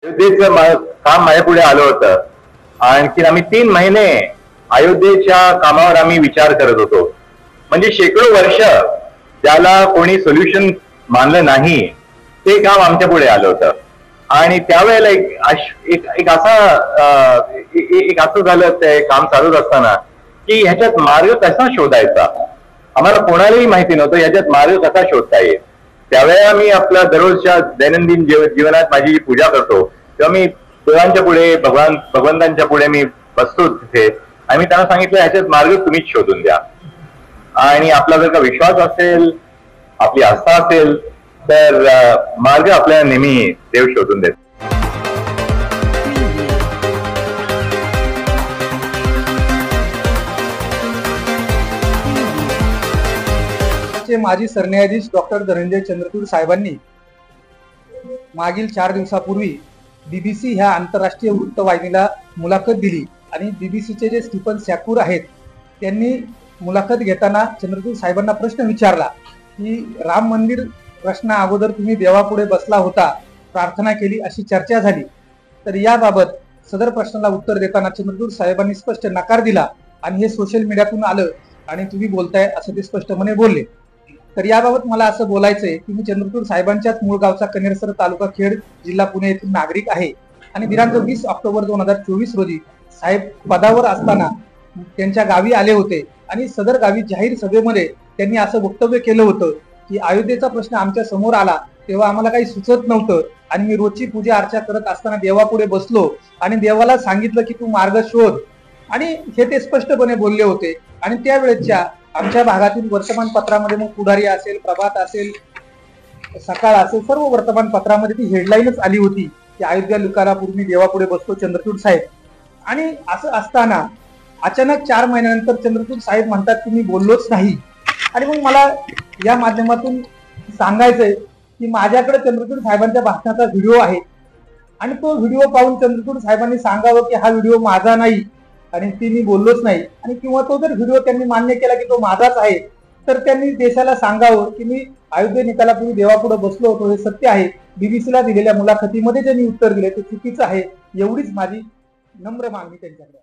अयोध्येचं काम माझ्यापुढे आलं होतं. आणखी आम्ही 3 महिने अयोध्येच्या कामावर आम्ही विचार करत होतो. म्हणजे शेकडो वर्ष ज्याला कोणी सोल्युशन मानलं नाही ते काम आमच्या पुढे आलं होतं. आणि त्यावेळेला एक असं झालं ते काम चालूच असताना की ह्याच्यात मार्ग कसा शोधायचा आम्हाला कोणालाही माहिती नव्हतं. ह्याच्यात मार्ग कसा शोधता येईल. त्यावेळेला मी आपल्या दररोजच्या दैनंदिन जीवनात माझी जी पूजा करतो तेव्हा मी देवांच्या पुढे भगवंतांच्या पुढे मी बसतो तिथे आणि मी त्यांना सांगितलं ह्याच्यात मार्ग तुम्हीच शोधून द्या. आणि आपला जर का विश्वास असेल, आपली आस्था असेल तर मार्ग आपल्याला नेहमी देव शोधून देतो. माजी सरन्यायाधीश डॉक्टर धनंजय चंद्रचूड साहेबांनी मागील 4 दिवसापूर्वी बीबीसी ह्या आंतरराष्ट्रीय वृत्तवाहिनीला मुलाखत दिली आणि बीबीसीचे जे स्टीफन सॅकूर आहेत त्यांनी मुलाखत घेताना चंद्रचूड साहेबांना प्रश्न विचारला की राम मंदिर प्रश्ना अगोदर तुम्ही देवापुढे बसला होता, प्रार्थना केली अशी चर्चा झाली. तर याबाबत सदर प्रश्नाला उत्तर देताना चंद्रचूड साहेबांनी स्पष्ट नकार दिला आणि हे सोशल मीडियातून आलं आणि तुम्ही बोलताय असं ते स्पष्टपणे बोलले. तर याबाबत मला असं बोलायचंय की मी चंद्रचूड साहेबांच्याच मूळ गावचा कनेरसर तालुका खेड जिल्हा पुणे येथील नागरिक आहे आणि दिनांक 20 ऑक्टोबर 2024 रोजी साहेब पदावर असताना त्यांच्या गावी आले होते आणि सदर गावी जाहीर सभेमध्ये त्यांनी असं वक्तव्य केलं होतं की अयोध्येचा प्रश्न आमच्या समोर आला तेव्हा आम्हाला काही सुचत नव्हतं आणि मी रोजची पूजा अर्चा करत असताना देवापुढे बसलो आणि देवाला सांगितलं की तू मार्ग शोध. आणि हे ते स्पष्टपणे बोलले होते. आणि त्यावेळेच्या आमच्या भागातील वर्तमानपत्रामध्ये मग पुढारी असेल, प्रभात असेल, सकाळ असेल, सर्व वर्तमानपत्रामध्ये ती हेडलाईनच आली होती की अयोध्या लुकारापूर्वी देवापुढे बसतो चंद्रचूड साहेब. आणि असं असताना अचानक 4 महिन्यानंतर चंद्रचूड साहेब म्हणतात की मी बोललोच नाही. आणि मग मला या माध्यमातून सांगायचंय की माझ्याकडे चंद्रचूड साहेबांच्या भाषणाचा व्हिडिओ आहे आणि तो व्हिडिओ पाहून चंद्रचूड साहेबांनी सांगावं की हा व्हिडिओ माझा नाही आणि ती मी बोललोच नाही. आणि किंवा तो जर व्हिडिओ त्यांनी मान्य केला की तो माझाच आहे तर त्यांनी देशाला सांगावं की मी अयोध्ये निकालापूर्वी देवापुढे बसलो होतो, हे सत्य आहे. बीबीसीला दिलेल्या मुलाखतीमध्ये जे मी उत्तर दिले ते चुकीचं आहे. एवढीच माझी नम्र मागणी त्यांच्याकडे.